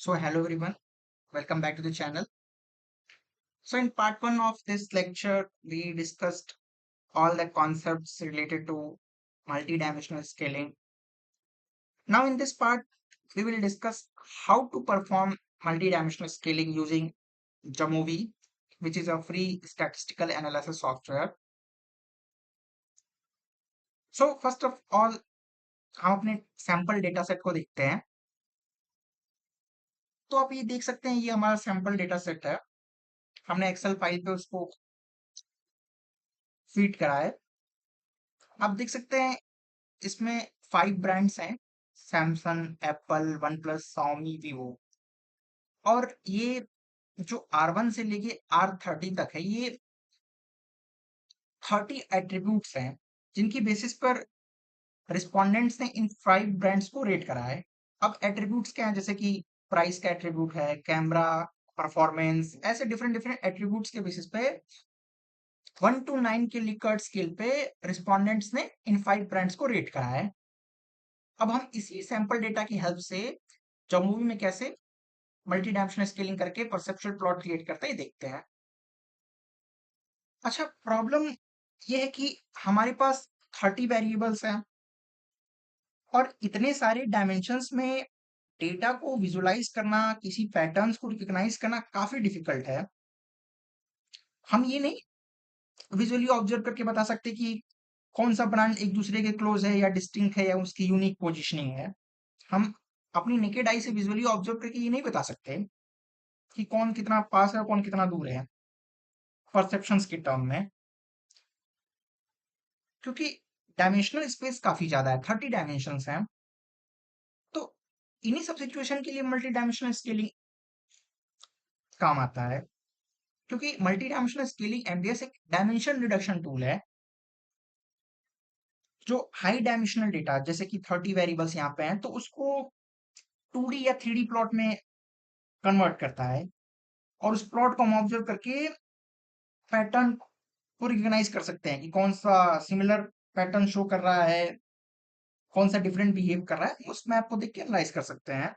So hello everyone, welcome back to the channel. So in part 1 of this lecture, we discussed all the concepts related to multidimensional scaling. Now in this part, we will discuss how to perform multidimensional scaling using Jamovi, which is a free statistical analysis software. So first of all, हम अपने sample data set को देखते हैं। तो आप ये देख सकते हैं, ये हमारा सैंपल डेटा सेट है। हमने एक्सेल फाइल पे उसको फीड करा है। आप देख सकते हैं इसमें 5 ब्रांड्स हैं, Samsung, Apple, one plus, Xiaomi, Vivo। और ये जो R1 से लेके R30 तक है, ये 30 एट्रीब्यूट्स हैं जिनकी बेसिस पर रिस्पोंडेंट्स ने इन 5 ब्रांड्स को रेट करा है। अब एट्रीब्यूट्स क्या हैं, जैसे कि प्राइस का एट्रीब्यूट है, कैमरा, परफॉर्मेंस, ऐसे डिफरेंट डिफरेंट एट्रीब्यूट्स के बेसिस पे 1 to 9 के लिकर्ट स्केल पे रिस्पोंडेंट्स ने इन 5 ब्रांड्स को रेट करा है। अब हम इसी सैंपल डेटा की हेल्प से जॉब मूवी में कैसे मल्टी डायमेंशनल स्केलिंग करके परसेप्चुअल प्लॉट क्रिएट करते हैं, ये देखते हैं। अच्छा, प्रॉब्लम ये है कि हमारे पास 30 वेरिएबल्स हैं और इतने सारे डायमेंशंस में डेटा को विजुलाइज करना, किसी पैटर्न्स को रिकॉग्नाइज करना काफी डिफिकल्ट है। हम ये नहीं विजुअली ऑब्जर्व करके बता सकते कि कौन सा ब्रांड एक दूसरे के क्लोज है या डिस्टिंक्ट है या उसकी यूनिक पोजिशनिंग है। हम अपनी नेकेड आई से विजुअली ऑब्जर्व करके ये नहीं बता सकते कि कौन कितना पास है और कौन कितना दूर है परसेप्शंस के टर्म में, क्योंकि डायमेंशनल स्पेस काफी ज्यादा है, 30 डायमेंशंस हैं। तो इन्हीं सब सिचुएशन के लिए मल्टी डायमेंशनल स्केलिंग काम आता है, क्योंकि मल्टी डायमेंशनल स्केलिंग एमडीएस एक डायमेंशन रिडक्शन टूल है जो हाई डायमेंशनल डेटा जैसे कि 30 वेरिएबल्स यहाँ पे हैं तो उसको 2D या 3D प्लॉट में कन्वर्ट करता है और उस प्लॉट को हम ऑब्जर्व करके पैटर्न को रिकॉग्नाइज कर सकते हैं कि कौन सा सिमिलर पैटर्न शो कर रहा है, कौन सा डिफरेंट बिहेव कर रहा है, उस मैप को देख के एनालाइज कर सकते हैं।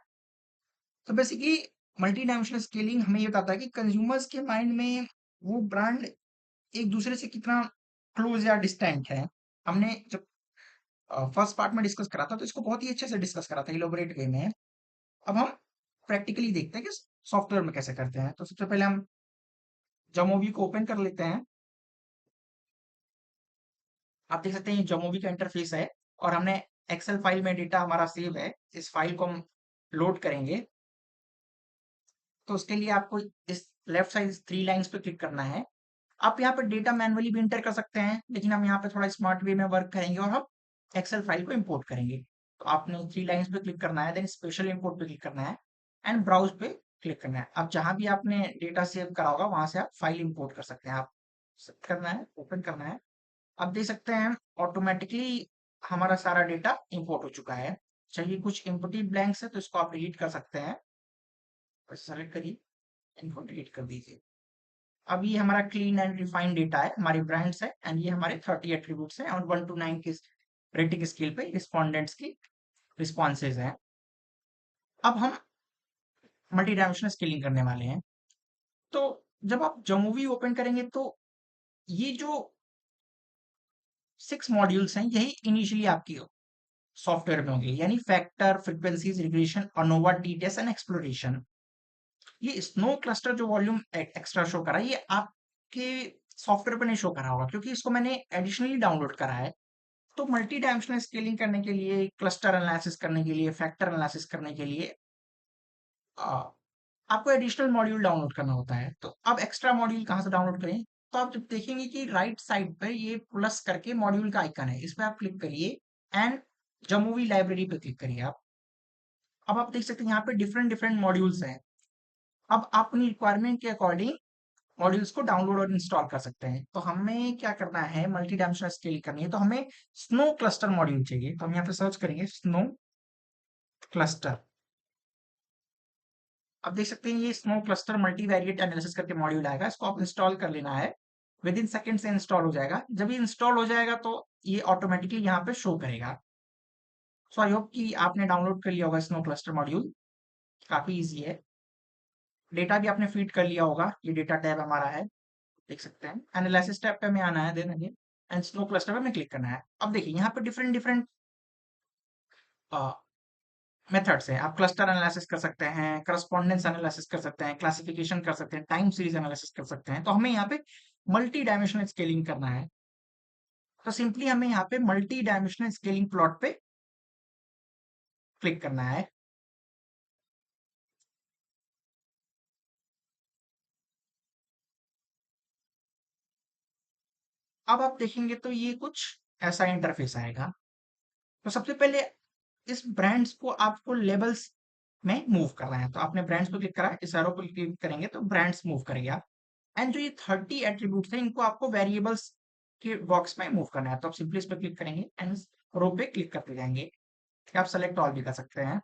तो बेसिकली मल्टी डायमेंशनल स्केलिंग हमें ये बताता है कि कंज्यूमर्स के माइंड में वो ब्रांड एक दूसरे से कितना क्लोज या डिस्टेंट है। हमने जब फर्स्ट पार्ट में डिस्कस करा था तो इसको बहुत ही अच्छे से डिस्कस करा था इलोबरेट वे में। अब हम प्रैक्टिकली देखते हैं कि सॉफ्टवेयर में कैसे करते हैं। तो सबसे पहले हम जमोवी को ओपन कर लेते हैं। आप देख सकते हैं ये जमोवी का इंटरफेस है और हमने एक्सेल फाइल में डेटा हमारा सेव है। इस फाइल को हम लोड करेंगे तो उसके लिए आपको इस लेफ्ट साइड 3 लाइंस पे क्लिक करना है। आप यहाँ पे डेटा मैनुअली भी इंटर कर सकते हैं, लेकिन हम यहाँ पे थोड़ा स्मार्ट वे में वर्क करेंगे और हम एक्सेल फाइल को इंपोर्ट करेंगे। तो आपने 3 लाइंस पे क्लिक करना है, देन स्पेशल इंपोर्ट पे क्लिक करना है एंड ब्राउज पे क्लिक करना है। अब जहां भी आपने डेटा सेव करा होगा वहां से आप फाइल इंपोर्ट कर सकते हैं। आप करना है, ओपन करना है। अब देख सकते हैं ऑटोमेटिकली हमारा सारा डेटा इंपोर्ट हो चुका है। चलिए कुछ एम्प्टी ब्लैंक्स है तो इसको आप डिलीट कर सकते हैं। सेलेक्ट करिए, इनको डिलीट कर दीजिए। अब ये हमारा क्लीन एंड रिफाइंड डेटा है, हमारे ब्रांड्स है एंड ये हमारे 30 एट्रीब्यूट्स हैं और 1 to 9 की रेटिंग स्केल पे रिस्पोंडेंट्स की रिस्पॉन्सेज हैं। अब हम मल्टी डायमेंशनल स्केलिंग करने वाले हैं। तो जब आप जमूवी ओपन करेंगे तो ये जो 6 मॉड्यूल्स हैं यही इनिशियली आपकी सॉफ्टवेयर में होंगे, यानी factor, frequencies, regression, ANOVA, T test and exploration. ये स्नो क्लस्टर जो वॉल्यूम एक्स्ट्रा शो करा है ये आपके सॉफ्टवेयर पर नहीं शो करा होगा क्योंकि इसको मैंने एडिशनली डाउनलोड करा है। तो मल्टी डायमेंशनल स्केलिंग करने के लिए, क्लस्टर एनालिसिस करने के लिए, फैक्टर एनालिसिस करने के लिए आ, आपको एडिशनल मॉड्यूल डाउनलोड करना होता है। तो अब एक्स्ट्रा मॉड्यूल कहाँ से डाउनलोड करें? तो आप जब देखेंगे कि राइट साइड पर ये प्लस करके मॉड्यूल का आइकन है, इस पर आप क्लिक करिए एंड जमूवी लाइब्रेरी पे क्लिक करिए आप। अब आप देख सकते हैं यहाँ पे डिफरेंट डिफरेंट मॉड्यूल्स हैं। अब आप अपनी रिक्वायरमेंट के अकॉर्डिंग मॉड्यूल्स को डाउनलोड और इंस्टॉल कर सकते हैं। तो हमें क्या करना है, मल्टी डायमेंशनल स्केल करनी है तो हमें स्नो क्लस्टर मॉड्यूल चाहिए। तो हम यहाँ पे सर्च करेंगे स्नो क्लस्टर। अब देख सकते हैं ये स्नो क्लस्टर मल्टीवेरिएट एनालिसिस करके मॉड्यूल आएगा, इसको आप इंस्टॉल कर लेना है। विद इन सेकेंड से इंस्टॉल हो जाएगा। जब ये इंस्टॉल हो जाएगा तो ये ऑटोमेटिकली यहाँ पे शो करेगा। सो आई होप कि आपने डाउनलोड कर लिया होगा स्नो क्लस्टर मॉड्यूल। काफी इजी है। डेटा भी आपने फीड कर लिया होगा, ये डेटा टैब हमारा है, देख सकते हैं। एनालिसिस टैब पे हमें आना है, then again and snow cluster पे हमें क्लिक करना है। अब देखिए यहाँ पे डिफरेंट डिफरेंट मेथड्स हैं। आप क्लस्टर एनालिसिस कर सकते हैं, करस्पॉन्डेंस एनालिसिस कर सकते हैं, क्लासिफिकेशन कर सकते हैं, टाइम सीरीज एनालिसिस कर सकते हैं। तो हमें यहाँ पे मल्टी डायमेंशनल स्केलिंग करना है। तो सिंपली हमें यहाँ पे मल्टी डायमेंशनल स्केलिंग प्लॉट पे क्लिक करना है। अब आप देखेंगे तो ये कुछ ऐसा इंटरफेस आएगा। तो सबसे पहले इस ब्रांड्स को आपको लेबल्स में मूव करना है। तो आपने ब्रांड्स पे क्लिक करा, इस एरो पे क्लिक करेंगे तो ब्रांड्स मूव करेगा। एंड जो ये 30 एट्रीब्यूट्स हैं, इनको आपको वेरिएबल्स के बॉक्स में मूव करना है। तो आप सिंपली इस पे क्लिक करेंगे एंड रो पे क्लिक करते जाएंगे। आप सेलेक्ट ऑल भी कर सकते हैं।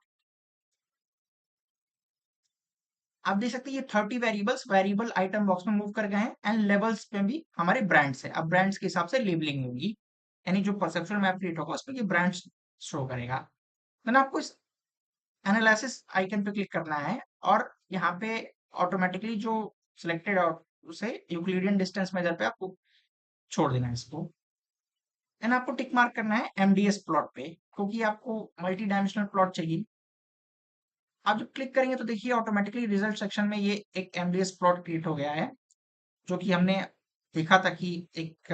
आप देख सकते हैं ये 30 वेरिएबल्स वेरिएबल आइटम बॉक्स में मूव कर गए हैं एंड लेवल्स पे भी हमारे ब्रांड्स है। अब ब्रांड्स के हिसाब से लेबलिंग होगी, यानी जो परसेप्शन मैप क्रिएट होगा उसमें ये ब्रांड्स शो करेगा। देन आपको इस एनालिसिस आइकन पे क्लिक करना है और यहाँ पे ऑटोमेटिकली जो सिलेक्टेड और उसे यूक्लिडियन डिस्टेंस मेजर पे आपको छोड़ देना है इसको। देन आपको टिक मार्क करना है एमडीएस प्लॉट पे, क्योंकि आपको मल्टी डायमेंशनल प्लॉट चाहिए। आप जब क्लिक करेंगे तो देखिए ऑटोमेटिकली रिजल्ट सेक्शन में ये एक एमडीएस प्लॉट क्रिएट हो गया है, जो कि हमने देखा था कि एक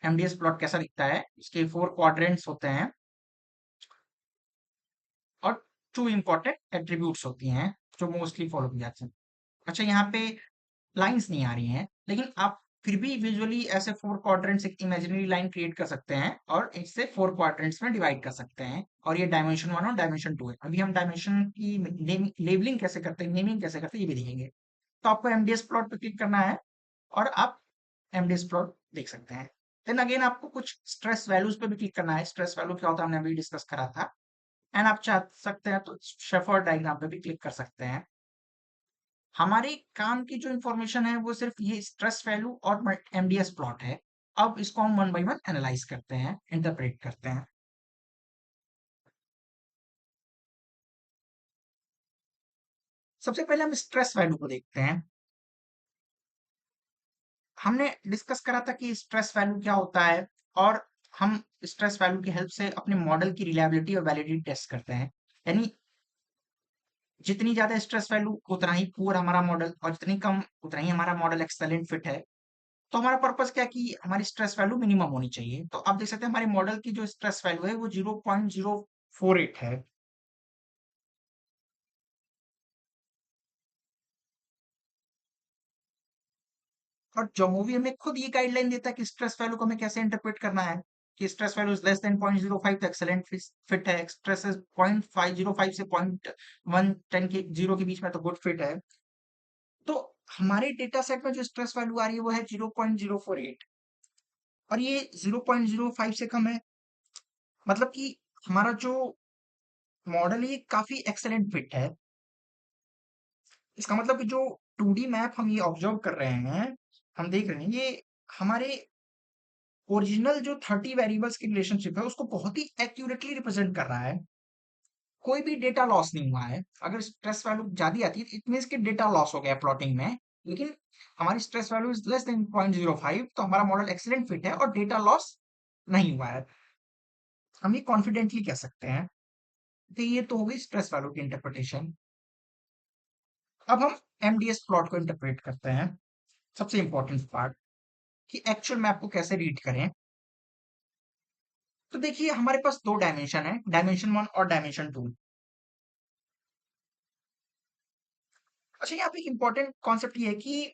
एमडीएस प्लॉट कैसा दिखता है। इसके 4 क्वाड्रेंट्स होते हैं और 2 इंपॉर्टेंट एट्रीब्यूट्स होती हैं जो मोस्टली फॉलो की जाती हैं। अच्छा, यहाँ पे लाइंस नहीं आ रही हैं, लेकिन आप फिर भी विजुअली ऐसे 4 क्वाड्रेंट्स एक इमेजिनरी लाइन क्रिएट कर सकते हैं और इससे 4 क्वाड्रेंट्स में डिवाइड कर सकते हैं। और ये डायमेंशन 1 और डायमेंशन 2 है। अभी हम डायमेंशन की लेबलिंग कैसे करते हैं, नेमिंग कैसे करते हैं, ये भी देखेंगे। तो आपको एमडीएस प्लॉट पे क्लिक करना है और आप एमडीएस प्लॉट देख सकते हैं। देन अगेन आपको कुछ स्ट्रेस वैल्यूज पे भी क्लिक करना है। स्ट्रेस वैल्यू क्या होता है हमने अभी डिस्कस करा था। एंड आप चाह सकते हैं तो शेफर्ड डायग्राम पे भी क्लिक कर सकते हैं। हमारे काम की जो इंफॉर्मेशन है वो सिर्फ ये स्ट्रेस वैल्यू और एमडीएस प्लॉट है। अब इसको हम वन बाय वन एनालाइज करते हैं, इंटरप्रेट करते हैं। सबसे पहले हम स्ट्रेस वैल्यू को देखते हैं। हमने डिस्कस करा था कि स्ट्रेस वैल्यू क्या होता है और हम स्ट्रेस वैल्यू की हेल्प से अपने मॉडल की रिलायबिलिटी और वैलिडिटी टेस्ट करते हैं। यानी जितनी ज्यादा स्ट्रेस वैल्यू उतना ही पुअर हमारा मॉडल और जितनी कम उतना ही हमारा मॉडल एक्सेलेंट फिट है। तो हमारा पर्पस क्या है कि हमारी स्ट्रेस वैल्यू मिनिमम होनी चाहिए। तो आप देख सकते हैं हमारे मॉडल की जो स्ट्रेस वैल्यू है वो 0.048 है। और Jamovi हमें खुद ये गाइडलाइन देता है कि स्ट्रेस वैल्यू को हमें कैसे इंटरप्रेट करना है। कि stress value is less than 0.05 तो एक्सेलेंट फिट है। स्ट्रेस इज 0.505 से 0.110 के 0 के बीच में तो गुड फिट है। तो हमारे डेटा सेट में जो स्ट्रेस वैल्यू आ रही है वो है 0.048 और ये 0.05 से कम है। मतलब कि हमारा जो मॉडल है ये काफी एक्सेलेंट फिट है। इसका मतलब कि जो 2D मैप हम ये ऑब्जर्व कर रहे हैं, हम देख रहे हैं, ये हमारे ओरिजिनल जो 30 वेरिएबल्स की रिलेशनशिप है उसको बहुत ही एक्यूरेटली रिप्रेजेंट कर रहा है। कोई भी डेटा लॉस नहीं हुआ है। अगर स्ट्रेस वैल्यू ज्यादा आती है इट मीन्स कि डेटा लॉस हो गया प्लॉटिंग में। लेकिन हमारी stress value is less than 0.05 तो हमारा मॉडल एक्सीलेंट फिट है और डेटा लॉस नहीं हुआ है। हम ये कॉन्फिडेंटली कह सकते हैं। तो ये तो हो गई स्ट्रेस वैल्यू की इंटरप्रिटेशन। अब हम एमडीएस प्लॉट को इंटरप्रेट करते हैं। सबसे इंपॉर्टेंट पार्ट कि एक्चुअल मैप को कैसे रीड करें। तो देखिए हमारे पास दो डायमेंशन है, डायमेंशन 1 और डायमेंशन 2। अच्छा, यहाँ पे एक इंपॉर्टेंट कॉन्सेप्ट ये है कि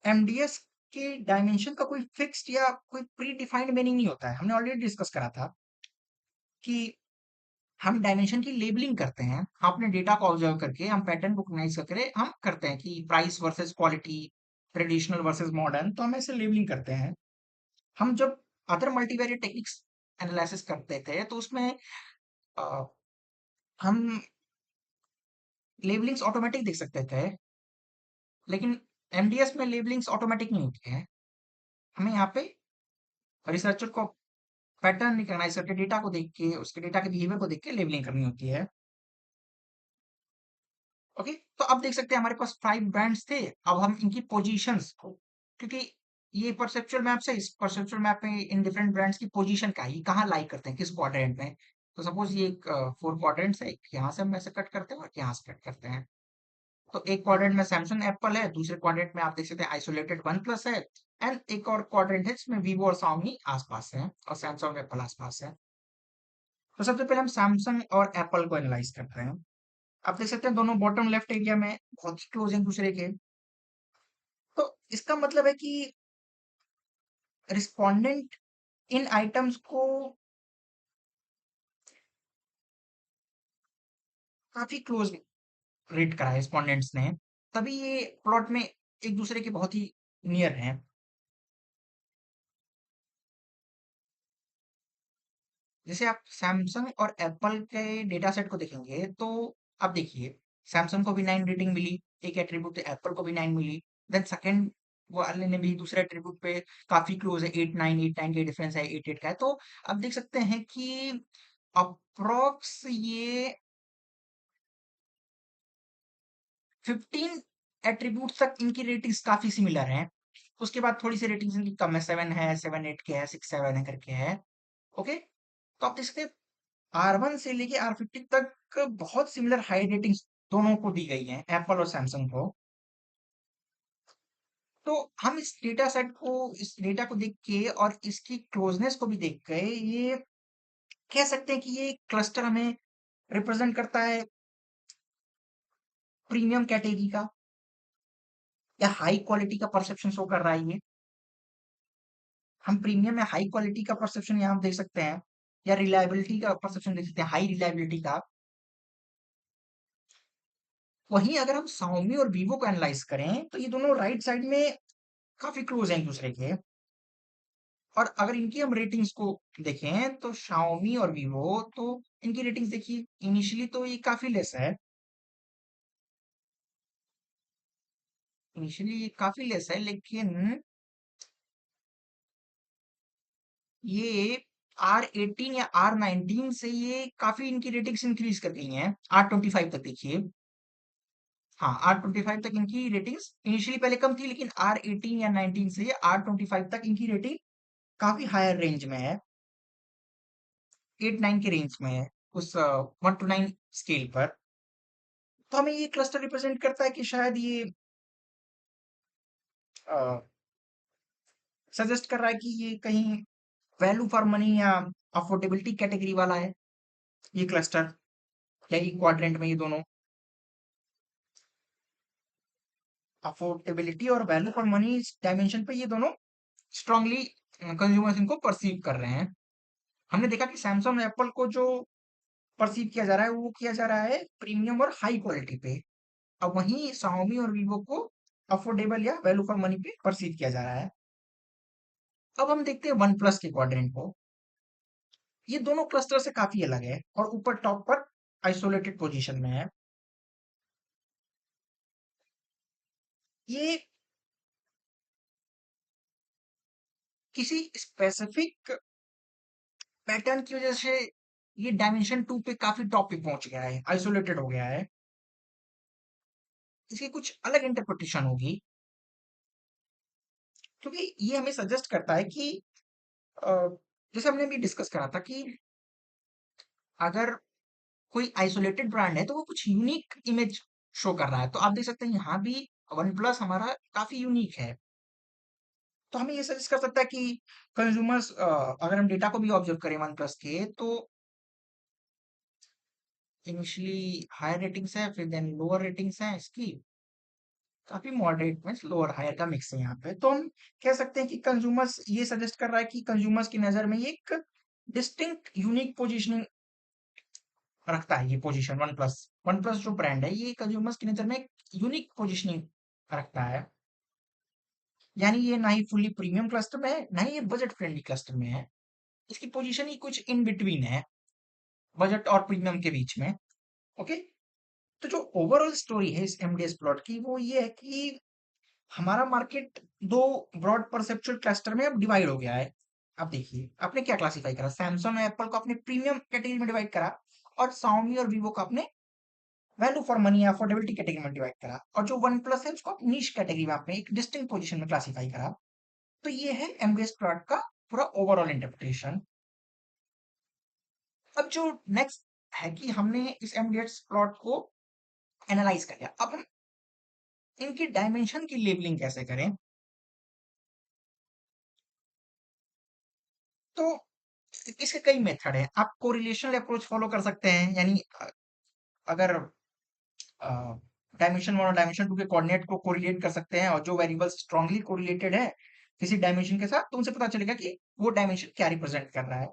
एमडीएस के डायमेंशन का कोई फिक्स्ड या कोई प्री डिफाइंड मीनिंग नहीं होता है। हमने ऑलरेडी डिस्कस करा था कि हम डायमेंशन की लेबलिंग करते हैं। हम अपने डेटा को ऑब्जर्व करके हम पैटर्न रिकॉग्नाइज करके हम करते हैं कि price versus quality, traditional versus modern, तो हम ऐसे लेबलिंग करते हैं। हम जब अदर मल्टीवेरिएट टेक्निक्स एनालिसिस करते थे तो उसमें अ, हम लेबलिंग्स ऑटोमेटिक देख सकते थे, लेकिन एमडीएस में लेबलिंग्स ऑटोमेटिक नहीं होती है। हमें यहाँ पे रिसर्चर को पैटर्न रिकॉग्नाइज करके डेटा को देख के उसके डेटा के बिहेवियर को देख के लेबलिंग करनी होती है। ओके, तो अब देख सकते हैं हमारे पास 5 ब्रांड्स थे। अब हम इनकी पोजीशंस को, क्योंकि ये परसेप्चुअल मैप से, इस परसेप्चुअल मैप में इन डिफरेंट ब्रांड्स की पोजीशन क्या है, ये कहाँ लाई करते हैं, किस क्वाड्रेंट में। तो सपोज ये एक 4 क्वाड्रेंट्स है, एक यहाँ से हम ऐसे कट करते हैं और यहाँ से कट करते हैं। तो एक क्वाड्रेंट में सैमसंग एप्पल है, दूसरे क्वाड्रेंट में आप देख सकते हैं आइसोलेटेड वन प्लस है, एंड एक और क्वाड्रेंट है जिसमें वीवो और शाओमी आसपास है और सैमसंग एप्पल आसपास है। तो सबसे पहले हम सैमसंग और एप्पल को एनालाइज करते हैं। आप देख सकते हैं दोनों बॉटम लेफ्ट एरिया में बहुत ही क्लोज हैं एक दूसरे के। तो इसका मतलब है कि रिस्पोंडेंट इन आइटम्स को काफी क्लोज रेट करा है रिस्पोंडेंट्स ने, तभी ये प्लॉट में एक दूसरे के बहुत ही नियर हैं। जैसे आप सैमसंग और एप्पल के डेटा सेट को देखेंगे तो आप देखिए, सैमसंग को भी 9 रेटिंग मिली, एक एट्रीब्यूट एप्पल को भी 9 मिली। देन सेकंड वाले ने भी दूसरे एट्रीब्यूट पे काफी क्लोज है, 8 9 के डिफरेंस है, 8 का है। तो आप देख सकते हैं कि अप्रोक्स ये 15 एट्रीब्यूट तक इनकी रेटिंग्स काफी सिमिलर हैं। उसके बाद थोड़ी सी रेटिंग्स इनकी कम है, 7 है, 7 8 के है, 6 7 है करके है। ओके, तो आप देख सकते हैं R1 से लेके R50 तक बहुत सिमिलर हाई रेटिंग्स दोनों को दी गई हैं, एप्पल और सैमसंग को। तो हम इस डेटा सेट को, इस डेटा को देख के और इसकी क्लोजनेस को भी देख के ये कह सकते हैं कि ये क्लस्टर हमें रिप्रेजेंट करता है प्रीमियम कैटेगरी का, या हाई क्वालिटी का परसेप्शन शो कर रहा है ये। हम प्रीमियम या हाई क्वालिटी का परसेप्शन यहाँ देख सकते हैं, या रिलायबिलिटी का परसेप्शन देख सकते हैं, हाई रिलायबिलिटी का। वहीं अगर हम Xiaomi और Vivo को एनालाइज करें तो ये दोनों राइट साइड में काफी क्लोज हैं एक दूसरे के। और अगर इनकी हम रेटिंग्स को देखें तो Xiaomi और Vivo, तो इनकी रेटिंग्स देखिए, इनिशियली तो ये काफी लेस है, इनिशियली ये काफी लेस है, लेकिन ये R18 या R19 से ये काफी इनकी रेटिंग्स इंक्रीज कर गई हैं, R25 तक देखिए। हाँ, R25 तक इनकी रेटिंग्स इनिशियली पहले कम थी, लेकिन R18 या 19 से R25 तक इनकी रेटिंग काफी हायर रेंज में है, 8 9 के रेंज में है, उस 1 to 9 स्केल पर। तो हमें ये क्लस्टर रिप्रेजेंट करता है कि शायद ये सजेस्ट कर रहा है कि ये कहीं वैल्यू फॉर मनी या अफोर्डेबिलिटी कैटेगरी वाला है ये क्लस्टर, या ये क्वाड्रेंट में ये दोनों अफोर्डेबिलिटी और वैल्यू फॉर मनी डायमेंशन पे ये दोनों स्ट्रांगली कंज्यूमर्स इनको परसीव कर रहे हैं। हमने देखा कि सैमसंग और एप्पल को जो परसीव किया जा रहा है वो किया जा रहा है प्रीमियम और हाई क्वालिटी पे। अब वहीं Xiaomi और Vivo को अफोर्डेबल या वैल्यू फॉर मनी पे परसीव किया जा रहा है। अब हम देखते हैं वन प्लस के क्वाड्रेंट को। ये दोनों क्लस्टर से काफी अलग है और ऊपर टॉप पर आइसोलेटेड पोजीशन में है। ये किसी स्पेसिफिक पैटर्न की वजह से ये डायमेंशन 2 पे काफी टॉप पे पहुंच गया है, आइसोलेटेड हो गया है। इसकी कुछ अलग इंटरप्रिटेशन होगी, क्योंकि ये हमें सजेस्ट करता है कि अ, जैसे हमने भी डिस्कस करा था कि अगर कोई आइसोलेटेड ब्रांड है तो वो कुछ यूनिक इमेज शो कर रहा है। तो आप देख सकते हैं यहाँ भी वन प्लस हमारा काफी यूनिक है। तो हमें ये सजेस्ट कर सकता है कि कंज्यूमर्स, अगर हम डेटा को भी ऑब्जर्व करें वन प्लस के, तो इनिशियली हायर रेटिंग्स है, फिर देन लोअर रेटिंग्स हैं इसकी, काफी मॉडरेट में लोअर हायर का मिक्स है यहाँ पे। तो हम कह सकते हैं कि कंज्यूमर्स, ये सजेस्ट कर रहा है कि कंज्यूमर्स की नजर में ये एक डिस्टिंक्ट यूनिक पोजीशनिंग रखता है। ये पोजीशन वन प्लस जो ब्रांड है ये कंज्यूमर्स की नजर में एक यूनिक पोजीशनिंग रखता है। यानी ये ना ही फुली प्रीमियम क्लस्टर में है, ना ही ये बजट फ्रेंडली क्लस्टर में है। इसकी पोजीशन ही कुछ इन बिटवीन है, बजट और प्रीमियम के बीच में। ओके, तो जो ओवरऑल स्टोरी है इस एमडीएस प्लॉट की वो ये है कि हमारा मार्केट दो ब्रॉड परसेप्चुअल क्लस्टर में अब डिवाइड हो गया है। अब देखिए आपने क्या क्लासिफाई करा, सैमसंग और एप्पल को अपने प्रीमियम कैटेगरी में डिवाइड करा, और Xiaomi और Vivo को अपने value for money affordability category में डिवाइड करा, और जो वन प्लस है उसको आप नीश कैटेगरी में आपने एक डिस्टिंक्ट पोजीशन में क्लासिफाई करा। तो ये है एमडीएस प्लॉट का पूरा ओवरऑल इंटरप्रिटेशन। अब जो नेक्स्ट है कि हमने इस एमडीएस प्लॉट को एनालाइज कर लिया, अब हम इनकी डायमेंशन की लेबलिंग कैसे करें। तो इसके कई मेथड हैं। आप कोरिलेशनल अप्रोच फॉलो कर सकते हैं, यानी अगर डायमेंशन वन और डायमेंशन टू के कोऑर्डिनेट को कोरिलेट कर सकते हैं, और जो वेरिएबल्स स्ट्रांगली कोरिलेटेड है किसी डायमेंशन के साथ, तो उनसे पता चलेगा कि वो डायमेंशन क्या रिप्रेजेंट कर रहा है।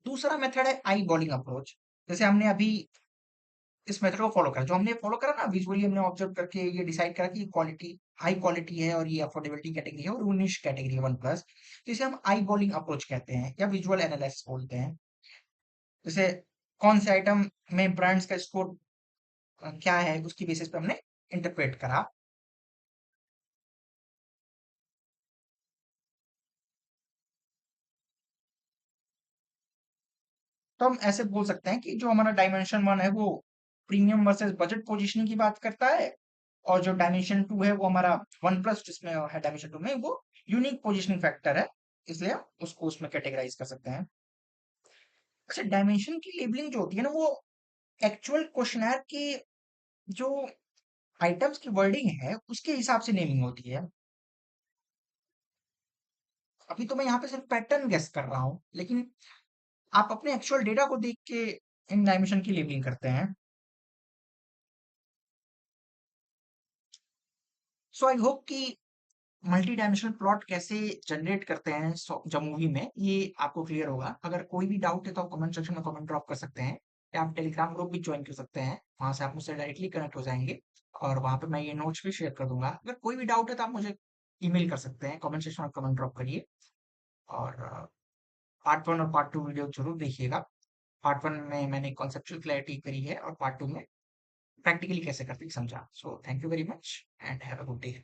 दूसरा मेथड है आई बॉलिंग अप्रोच। जैसे हमने अभी इस मेथड को फॉलो करा, जो हमने फॉलो करा ना, विजुअली हमने ऑब्जर्व करके ये डिसाइड करा कि क्वालिटी हाई क्वालिटी है और ये अफोर्डेबिलिटी कैटेगरी है और वो निश कैटेगरी है वन प्लस, तो इसे हम आई बॉलिंग अप्रोच कहते हैं या विजुअल एनालिसिस बोलते हैं। जैसे कौन से आइटम में ब्रांड्स का स्कोर क्या है, उसकी बेसिस पे हमने इंटरप्रेट करा। तो हम ऐसे बोल सकते हैं कि जो हमारा डायमेंशन वन है वो प्रीमियम वर्सेस बजट पोजीशनिंग की बात करता है, और जो डायमेंशन टू है वो हमारा वन प्लस जिसमें है डायमेंशन टू में, वो यूनिक पोजीशनिंग फैक्टर है, इसलिए हम उसको उसमें कैटेगराइज कर सकते हैं। अच्छा, डायमेंशन की लेबलिंग जो होती है ना, वो एक्चुअल क्वेश्चनर की जो आइटम्स की वर्डिंग है उसके हिसाब से नेमिंग होती है। अभी तो मैं यहाँ पे सिर्फ पैटर्न गेस कर रहा हूँ, लेकिन आप अपने एक्चुअल डेटा को देख के इन डायमेंशन की लेबलिंग करते हैं। सो आई होप कि मल्टी डायमेंशनल प्लॉट कैसे जनरेट करते हैं जब मूवी में, ये आपको क्लियर होगा। अगर कोई भी डाउट है तो आप कमेंट सेक्शन में कमेंट ड्रॉप कर सकते हैं, या आप टेलीग्राम ग्रुप भी ज्वाइन कर सकते हैं, वहां से आप मुझसे डायरेक्टली कनेक्ट हो जाएंगे, और वहां पे मैं ये नोट्स भी शेयर कर दूंगा। अगर कोई भी डाउट है तो आप मुझे ईमेल कर सकते हैं, कमेंट सेक्शन में कमेंट ड्रॉप करिए। और पार्ट वन और पार्ट टू वीडियो जरूर देखिएगा। पार्ट वन में मैंने कॉन्सेप्चुअल क्लैरिटी करी है, और पार्ट टू में प्रैक्टिकली कैसे करते हैं समझा। So thank you very much and have a good day.